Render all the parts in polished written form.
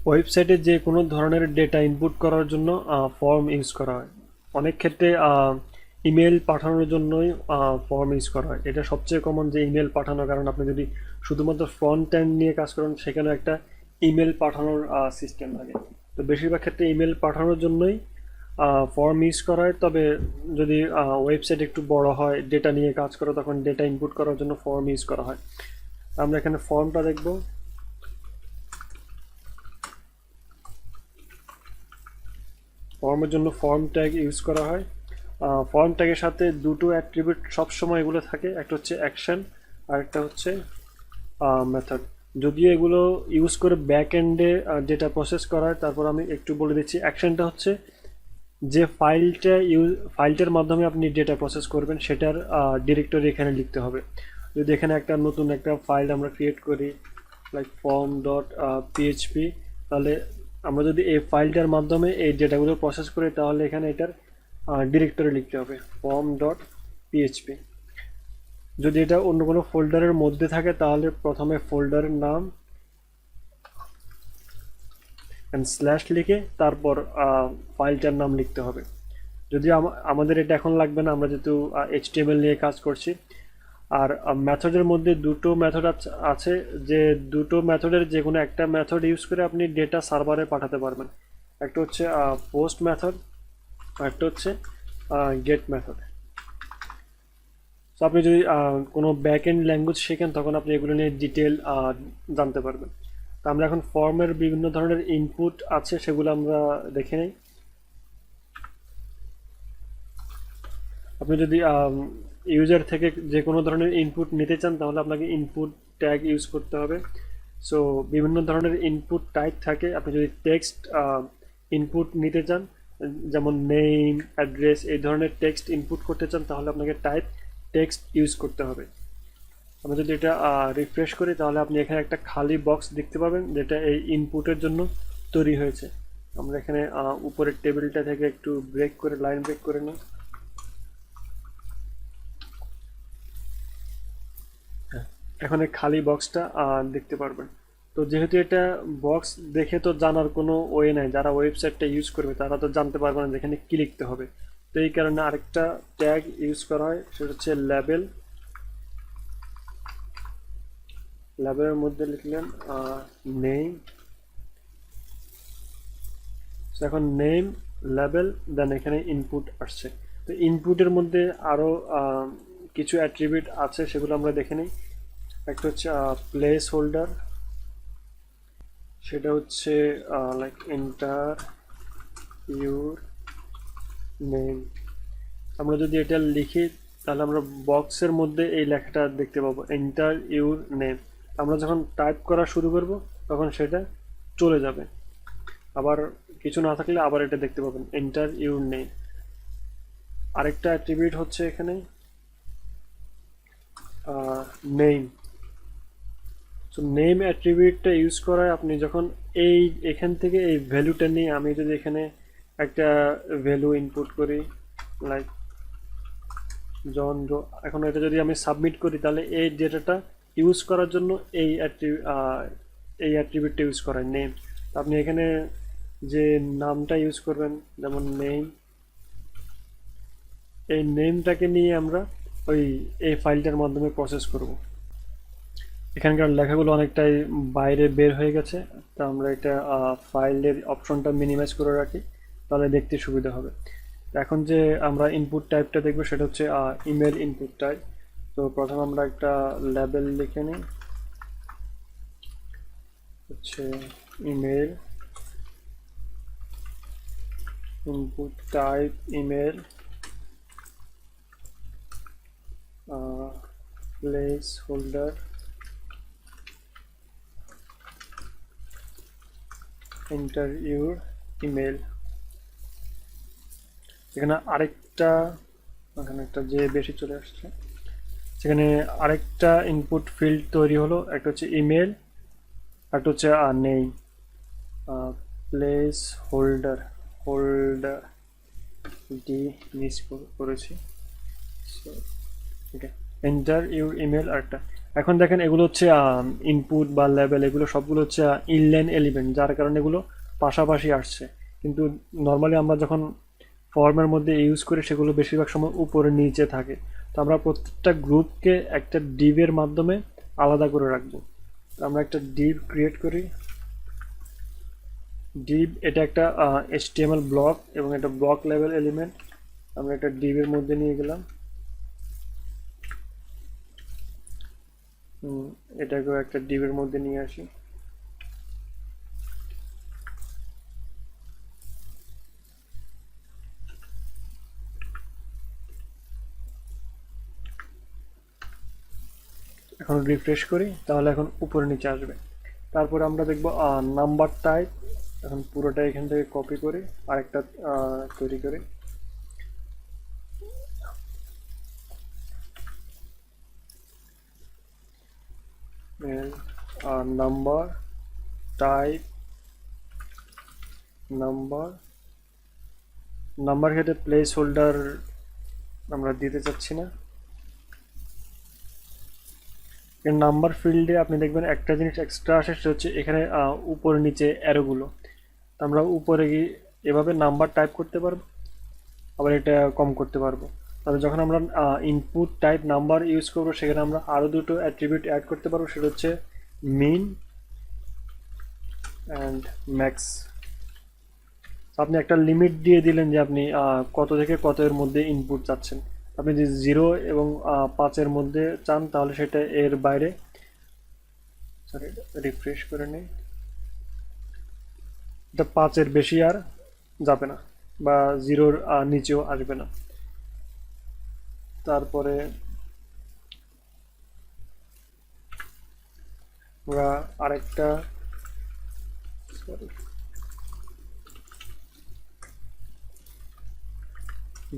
ওয়েবসাইটে যে কোনো ধরনের ডেটা ইনপুট করার জন্য ফর্ম ইউজ করা হয়। অনেক ক্ষেত্রে ইমেল পাঠানোর জন্যই ফর্ম ইউজ করা হয়। এটা সবচেয়ে কমন যে ইমেল পাঠানো, কারণ আপনি যদি শুধুমাত্র ফ্রন্ট এন্ড নিয়ে কাজ করেন সেখানে একটা ইমেল পাঠানোর সিস্টেম লাগে। তো বেশিরভাগ ক্ষেত্রে ইমেল পাঠানোর জন্যই ফর্ম ইউজ করা হয়। তবে যদি ওয়েবসাইট একটু বড় হয়, ডেটা নিয়ে কাজ করে, তখন ডেটা ইনপুট করার জন্য ফর্ম ইউজ করা হয়। আমরা এখানে ফর্মটা দেখব। ফর্মের জন্য ফর্ম ট্যাগ ইউজ করা হয়। ফর্ম ট্যাগের সাথে দুটো অ্যাট্রিবিউট সবসময় এগুলো থাকে, একটা হচ্ছে অ্যাকশন আর একটা হচ্ছে মেথড। যদিও এগুলো ইউজ করে ব্যাক এন্ডে ডেটা প্রসেস করা হয়, তারপর আমি একটু বলে দিচ্ছি। অ্যাকশনটা হচ্ছে যে ফাইলটার মাধ্যমে আপনি ডেটা প্রসেস করবেন সেটার ডিরেক্টরি এখানে লিখতে হবে। যদি এখানে একটা নতুন একটা ফাইল আমরা ক্রিয়েট করি, লাইক ফর্ম ডট পিএইচপি, তাহলে আমরা যদি এই ফাইলটার মাধ্যমে এই ডেটাগুলো প্রসেস করি তাহলে এখানে এটার ডিরেক্টরি লিখতে হবে ফর্ম ডট পিএইচপি। যদি এটা অন্য কোনো ফোল্ডারের মধ্যে থাকে তাহলে প্রথমে ফোল্ডারের নাম স্ল্যাশ লিখে তারপর ফাইলটার নাম লিখতে হবে। যদি আমাদের এটা এখন লাগবে না, আমরা যেহেতু এইচটিএমএল নিয়ে কাজ করছি। আর মেথডের মধ্যে দুটো মেথড আছে, যে দুটো মেথডের যে কোনো একটা মেথড ইউজ করে আপনি ডেটা সার্ভারে পাঠাতে পারবেন। একটা হচ্ছে পোস্ট মেথড আর একটা হচ্ছে গেট মেথড। তো আপনি যদি কোনো ব্যাক এন্ড ল্যাঙ্গুয়েজ শেখেন তখন আপনি এগুলো নিয়ে ডিটেল জানতে পারবেন। তো আমরা এখন ফর্মের বিভিন্ন ধরনের ইনপুট আছে সেগুলো আমরা দেখে নিই। আপনি যদি ইউজার থেকে যে কোনো ধরনের ইনপুট নিতে চান তাহলে আপনাকে ইনপুট ট্যাগ ইউজ করতে হবে। সো বিভিন্ন ধরনের ইনপুট টাইপ থাকে। আপনি যদি টেক্সট ইনপুট নিতে চান, যেমন নেম, অ্যাড্রেস, এই ধরনের টেক্সট ইনপুট করতে চান তাহলে আপনাকে টাইপ টেক্সট ইউজ করতে হবে। আমরা যদি এটা রিফ্রেশ করি তাহলে আপনি এখানে একটা খালি বক্স দেখতে পাবেন যেটা এই ইনপুটের জন্য তৈরি হয়েছে। আমরা এখানে উপরের টেবিলটা থেকে একটু ব্রেক করে লাইন ব্রেক করে নিই। এখন এই খালি বক্সটা দেখতে পারবেন। তো যেহেতু এটা বক্স দেখে তো জানার কোনো ওয়ে নাই, যারা ওয়েবসাইটটা ইউজ করবে তারা তো জানতে পারবে না যেখানে কি লিখতে হবে। তো এই কারণে আরেকটা ট্যাগ ইউজ করা হয়, সেটা হচ্ছে লেবেল। লেবেলের মধ্যে লিখলেন নেম। এখন নেম, লেবেল, দেন এখানে ইনপুট আসছে। তো ইনপুটের মধ্যে আরও কিছু অ্যাট্রিবিউট আছে, সেগুলো আমরা দেখে নিই। একটা হচ্ছে প্লেস হোল্ডার, সেটা হচ্ছে লাইক এন্টার ইউর নেম। আমরা যদি এটা লিখি তাহলে আমরা বক্সের মধ্যে এই লেখাটা দেখতে পাবো, এন্টার ইউর নেম। আমরা যখন টাইপ করা শুরু করব তখন সেটা চলে যাবে। আবার কিছু না থাকলে আবার এটা দেখতে পাবেন, এন্টার ইউর নেম। আরেকটা অ্যাট্রিবিউট হচ্ছে এখানে নেম। সো নেম অ্যাট্রিবিউটটা ইউজ করায় আপনি যখন এখান থেকে এই ভ্যালুটা নিয়ে, আমি যদি এখানে একটা ভ্যালু ইনপুট করি লাইক জন রো, এখন এটা যদি আমি সাবমিট করি তাহলে এই ডেটাটা ইউজ করার জন্য এই অ্যাট্রিবিউটটা ইউজ করায় নেম। আপনি এখানে যে নামটা ইউজ করবেন, যেমন নেম, এই নেমটাকে নিয়ে আমরা এই ফাইলটার মাধ্যমে প্রসেস করব। এখানকার লেখাগুলো অনেকটাই বাইরে বের হয়ে গেছে, তা আমরা এটা ফাইলের অপশনটা মিনিমাইজ করে রাখি, তাহলে দেখতে সুবিধা হবে। এখন যে আমরা ইনপুট টাইপটা দেখবো সেটা হচ্ছে ইমেল ইনপুট টাইপ। তো প্রথমে আমরা একটা লেবেল লিখে নিই, হচ্ছে email input type email, place holder, enter your email. এখানে এখানে একটা যে বেশি চলে আসছে, সেখানে আরেকটা ইনপুট ফিল্ড তৈরি হলো, একটা হচ্ছে ইমেল, একটা হচ্ছে নেই place holder, holder D miss করেছি। ওকে, এন্টার ইউর ইমেল আরেকটা। এখন দেখেন এগুলো হচ্ছে ইনপুট বা লেভেল, এগুলো সবগুলো হচ্ছে ইনলাইন এলিমেন্ট, যার কারণে এগুলো পাশাপাশি আসছে। কিন্তু নর্মালি আমরা যখন ফর্মের মধ্যে ইউজ করি সেগুলো বেশিরভাগ সময় উপরে নিচে থাকে। তো আমরা প্রত্যেকটা গ্রুপকে একটা ডিভের মাধ্যমে আলাদা করে রাখবো। তো আমরা একটা ডিভ ক্রিয়েট করি। ডিভ এটা একটা HTML ব্লক এবং এটা ব্লক লেভেল এলিমেন্ট। আমরা একটা ডিভের মধ্যে নিয়ে গেলাম, এটাকেও একটা ডিভের মধ্যে নিয়ে আসি। এখন রিফ্রেশ করি, তাহলে এখন উপরে নিচে আসবে। তারপরে আমরা দেখব নাম্বার টাইপ। এখন পুরোটা এখান থেকে কপি করে আরেকটা তৈরি করি। নাম্বার টাইপ নাম্বার ক্ষেত্রে প্লেস হোল্ডার আমরা দিতে চাচ্ছি না। নাম্বার ফিল্ডে আপনি দেখবেন একটা জিনিস এক্সট্রা আসে, সেটা হচ্ছে এখানে উপরে নিচে অ্যারোগুলো। আমরা উপরে গিয়ে এভাবে নাম্বার টাইপ করতে পারবো, আবার এটা কম করতে পারবো। তাহলে যখন আমরা ইনপুট টাইপ নাম্বার ইউজ করবো, সেখানে আমরা আরও দুটো অ্যাট্রিবিউট অ্যাড করতে পারবো, সেটা হচ্ছে মিন অ্যান্ড ম্যাক্স। আপনি একটা লিমিট দিয়ে দিলেন যে আপনি কত থেকে কত এর মধ্যে ইনপুট চাচ্ছেন। আপনি যদি 0 এবং 5-এর মধ্যে চান তাহলে সেটা এর বাইরে, সরি রিফ্রেশ করে নেই, এটা 5-এর বেশি আর যাবে না, বা 0-র নিচেও আসবে না। তারপরে আমরা আরেকটা, সরি,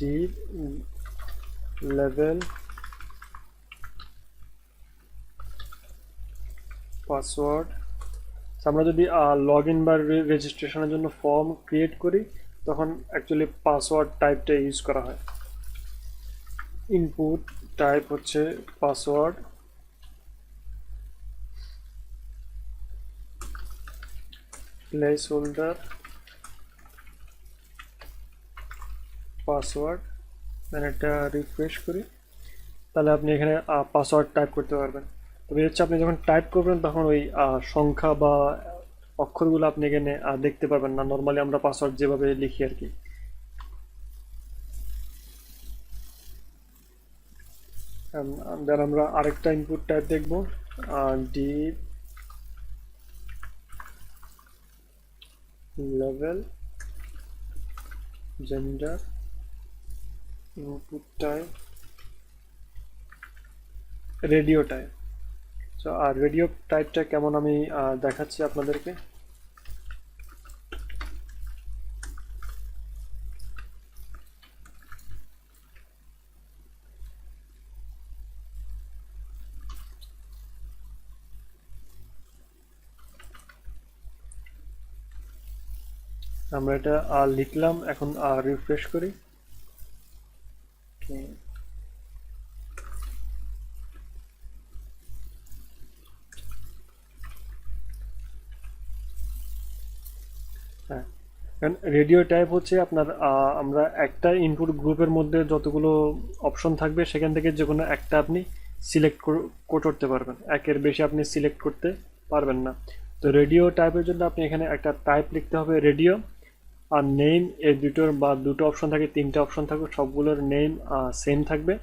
ডিভ লেভেল পাসওয়ার্ড। আমরা যদি লগ ইন বা রেজিস্ট্রেশনের জন্য ফর্ম ক্রিয়েট করি, তখন অ্যাকচুয়ালি পাসওয়ার্ড টাইপটা ইউজ করা হয়। ইনপুট টাইপ হচ্ছে পাসওয়ার্ড, প্লেস হোল্ডার পাসওয়ার্ড। দেন এটা রিফ্রেশ করি, তাহলে আপনি এখানে পাসওয়ার্ড টাইপ করতে পারবেন। তবে হচ্ছে আপনি যখন টাইপ করবেন তখন ওই সংখ্যা বা অক্ষরগুলো আপনি এখানে দেখতে পারবেন না। নর্মালি আমরা পাসওয়ার্ড যেভাবে লিখি আর কি। দেন আমরা আরেকটা ইনপুট টাইপ দেখব, div level gender, input type radio type. So আর রেডিও টাইপটা কেমন আমি দেখাচ্ছি আপনাদেরকে। আমরা এটা লিখলাম, এখন রিফ্রেশ করি। হ্যাঁ, কারণ রেডিও টাইপ হচ্ছে আপনার আমরা একটা ইনপুট গ্রুপের মধ্যে যতগুলো অপশন থাকবে সেখান থেকে যে কোনো একটা আপনি সিলেক্ট করতে পারবেন, একের বেশি আপনি সিলেক্ট করতে পারবেন না। তো রেডিও টাইপের জন্য আপনি এখানে একটা টাইপ লিখতে হবে রেডিও, আর নেম, এই দুটোর বা দুটো অপশন থাকে, তিনটে অপশন থাকবে, সবগুলোর নেম সেম থাকবে।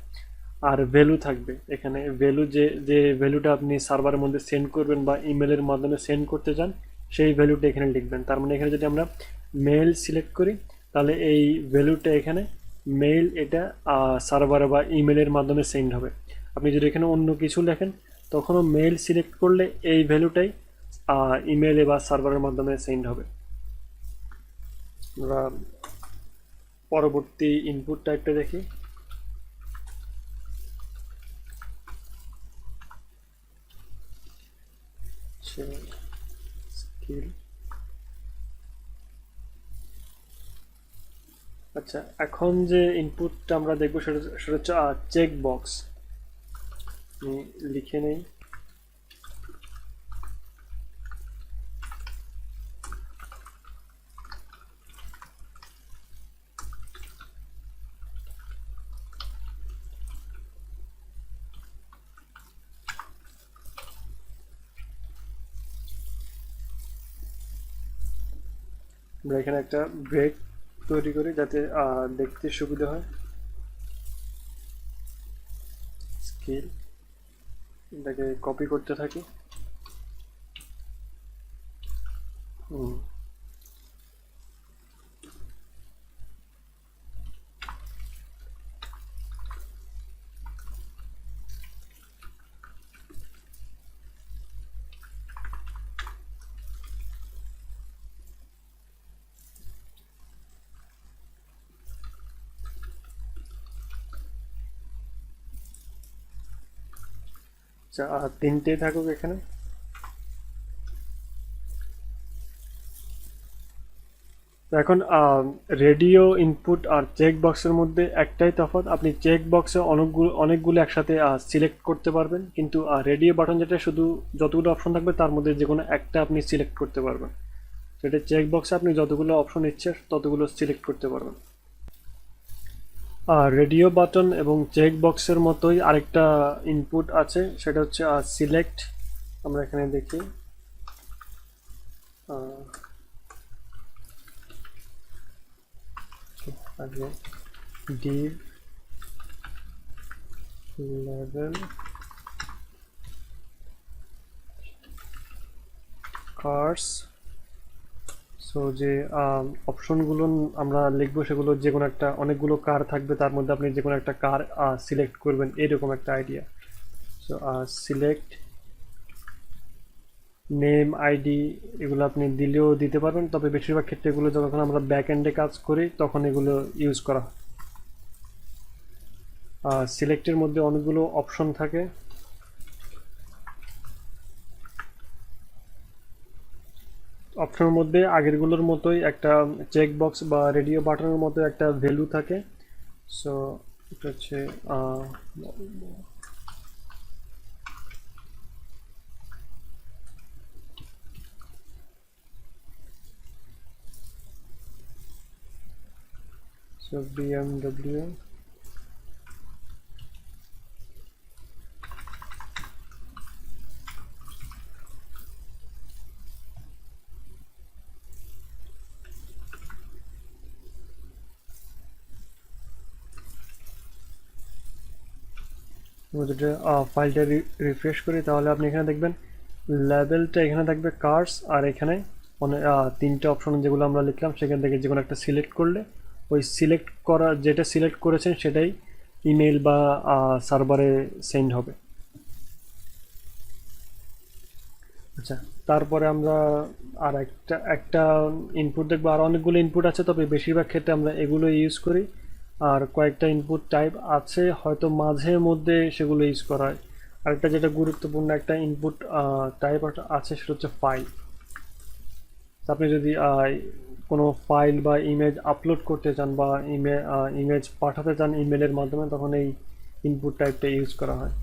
আর ভ্যালু থাকবে এখানে, ভ্যালু যে যে ভ্যালুটা আপনি সার্ভারের মধ্যে সেন্ড করবেন বা ইমেলের মাধ্যমে সেন্ড করতে চান সেই ভ্যালুটা এখানে লিখবেন। তার মানে এখানে যদি আমরা মেল সিলেক্ট করি তাহলে এই ভ্যালুটা এখানে মেল, এটা সার্ভারে বা ইমেলের মাধ্যমে সেন্ড হবে। আপনি যদি এখানে অন্য কিছু লেখেন তখনও মেল সিলেক্ট করলে এই ভ্যালুটাই ইমেলে বা সার্ভারের মাধ্যমে সেন্ড হবে। আমরা পরবর্তী ইনপুট টাইপটা দেখি। স্কিল। আচ্ছা, এখন যে ইনপুটটা আমরা দেখবো সেটা হচ্ছে চেক বক্স। লিখে নেই, আমরা এখানে একটা ব্রেক তৈরি করি যাতে দেখতে সুবিধা হয়। স্কেল, এটাকে কপি করতে থাকি। আচ্ছা, তিনটেই থাকুক এখানে। তো এখন রেডিও ইনপুট আর চেক বক্সের মধ্যে একটাই তফাৎ, আপনি চেক বক্সে অনেকগুলো একসাথে সিলেক্ট করতে পারবেন, কিন্তু রেডিও বাটন যেটা শুধু যতগুলো অপশন থাকবে তার মধ্যে যে কোনো একটা আপনি সিলেক্ট করতে পারবেন। সেটা চেক বক্সে আপনি যতগুলো অপশন ইচ্ছে ততগুলো সিলেক্ট করতে পারবেন। আর রেডিও বাটন এবং চেক বক্সের মতোই আরেকটা ইনপুট আছে, সেটা হচ্ছে সিলেক্ট। আমরা এখানে দেখি আগে div level cars। সো যে অপশনগুলো আমরা লিখবো সেগুলো যে কোনো একটা, অনেকগুলো কার থাকবে তার মধ্যে আপনি যে কোনো একটা কার সিলেক্ট করবেন, এরকম একটা idea. So select name, ID এগুলো আপনি দিলেও দিতে পারবেন, তবে বেশিরভাগ ক্ষেত্রে এগুলো যখন আমরা ব্যাক এন্ডে কাজ করি তখন এগুলো ইউজ করা হয়। সিলেক্টের মধ্যে অনেকগুলো অপশন থাকে। অপশনের মধ্যে আগেরগুলোর মতোই একটা চেক বক্স বা রেডিও বাটনের মতো একটা ভ্যালু থাকে। সো এটা হচ্ছে BMW। যদি ফাইলটা রিফ্রেশ করি তাহলে আপনি এখানে দেখবেন লেভেলটা এখানে থাকবে কার্স, আর এখানে তিনটে অপশন যেগুলো আমরা লিখলাম সেখান থেকে যে কোনো একটা সিলেক্ট করলে ওই সিলেক্ট করা যেটা সিলেক্ট করেছেন সেটাই ইমেল বা সার্ভারে সেন্ড হবে। আচ্ছা, তারপরে আমরা আর একটা ইনপুট দেখবো। আর অনেকগুলো ইনপুট আছে, তবে বেশিরভাগ ক্ষেত্রে আমরা এগুলো ইউজ করি। আর কয়েকটা ইনপুট টাইপ আছে, হয়তো মাঝে মধ্যে সেগুলো ইউজ করা হয়। আরেকটা যেটা গুরুত্বপূর্ণ একটা ইনপুট টাইপ আছে সেটা হচ্ছে ফাইল। আপনি যদি কোনো ফাইল বা ইমেজ আপলোড করতে চান বা ইমেজ পাঠাতে চান ইমেলের মাধ্যমে, তখন এই ইনপুট টাইপটা ইউজ করা হয়।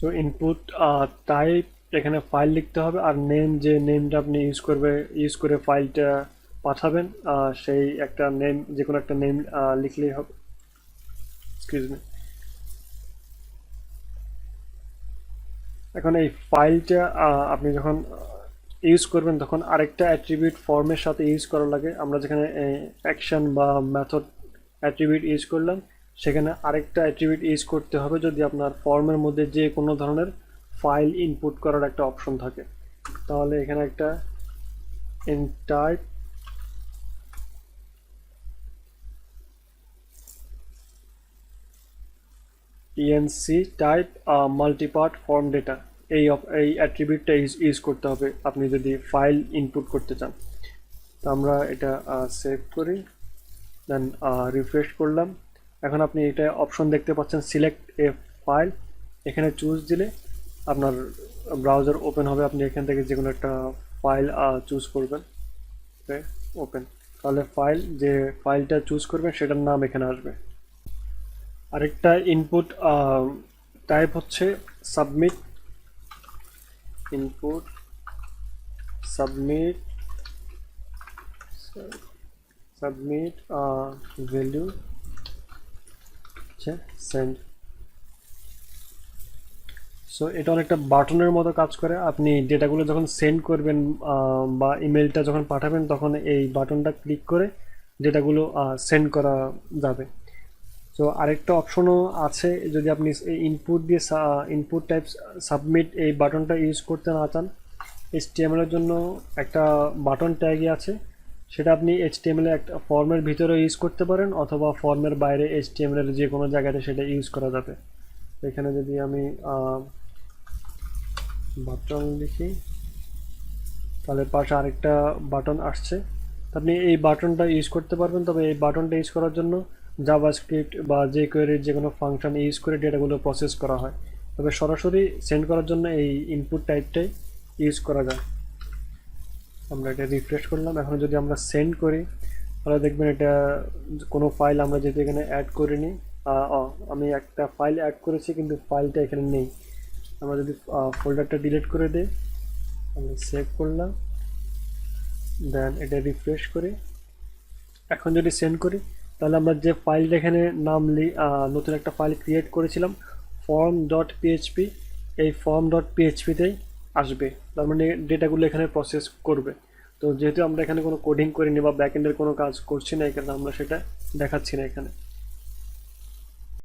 তো ইনপুট টাইপ এখানে ফাইল লিখতে হবে, আর নেম যে নেমটা আপনি ইউজ করে ফাইলটা পাঠাবেন, সেই একটা নেম, যে কোনো একটা নেম লিখলেই হবে। Excuse me. এখন এই ফাইলটা আপনি যখন ইউজ করবেন তখন আরেকটা অ্যাট্রিবিউট ফর্মের সাথে ইউজ করা লাগে। আমরা যেখানে অ্যাকশন বা মেথড অ্যাট্রিবিউট ইউজ করলাম, সেখানে আরেকটা অ্যাট্রিবিউট ইউজ করতে হবে যদি আপনার ফর্মের মধ্যে যে কোনো ধরনের ফাইল ইনপুট করার একটা অপশন থাকে। তাহলে এখানে একটা type ENC type multipart form data, এই অ্যাট্রিবিউটটা ইউজ করতে হবে আপনি যদি ফাইল ইনপুট করতে চান। তো আমরা এটা সেভ করি, দেন রিফ্রেশ করলাম। এখন আপনি এটা অপশন দেখতে পাচ্ছেন সিলেক্ট এ ফাইল। এখানে চুজ দিলে আপনার ব্রাউজার ওপেন হবে, আপনি এখান থেকে যে কোনো একটা ফাইল চুজ করবেন, ওপেন। তাহলে যে ফাইলটা চুজ করবেন সেটার নাম এখানে আসবে। আরেকটা ইনপুট টাইপ হচ্ছে submit input submit submit value send. So এটা অনেকটা বাটনের মতো কাজ করে। আপনি ডেটাগুলো যখন সেন্ড করবেন বা ইমেলটা যখন পাঠাবেন তখন এই বাটনটা ক্লিক করে ডেটাগুলো সেন্ড করা যাবে। সো আরেকটা অপশনও আছে, যদি আপনি এই ইনপুট দিয়ে ইনপুট টাইপ সাবমিট এই বাটনটা ইউজ করতে না চান, HTML এর জন্য একটা বাটন ট্যাগই আছে, সেটা আপনি HTML এর একটা ফর্মের ভিতরে ইউজ করতে পারেন অথবা ফর্মের বাইরে HTML এর যে কোনো জায়গাতে সেটা ইউজ করা যাবে। এখানে যদি আমি বাটন লিখি তাহলে পাশে আরেকটা বাটন আসছে, আপনি এই বাটনটা ইউজ করতে পারবেন। তবে এই বাটনটা ইউজ করার জন্য জাভাস্ক্রিপ্ট বা jQuery যে কোনো ফাংশন ইউজ করে ডেটাগুলো প্রসেস করা হয়। তবে সরাসরি সেন্ড করার জন্য এই ইনপুট টাইপটাই ইউজ করা যায়। আমরা এটা রিফ্রেশ করলাম। এখন যদি আমরা সেন্ড করি তাহলে দেখবেন এটা কোনো ফাইল আমরা যেহেতু এখানে অ্যাড করিনি, আমি একটা ফাইল অ্যাড করেছি কিন্তু ফাইলটা এখানে নেই। আমরা যদি ফোল্ডারটা ডিলিট করে দিই, আমরা সেভ করলাম, দেন এটা রিফ্রেশ করি, এখন যদি সেন্ড করি তাহলে আমরা যে ফাইলটা এখানে নতুন একটা ফাইল ক্রিয়েট করেছিলাম form.php, এই form.php-তেই আসবে। তার মানে ডেটাগুলো এখানে প্রসেস করবে। তো যেহেতু আমরা এখানে কোনো কোডিং করিনি বা ব্যাকএন্ডের কোনো কাজ করছি না, এখানে আমরা সেটা দেখাচ্ছি না এখানে।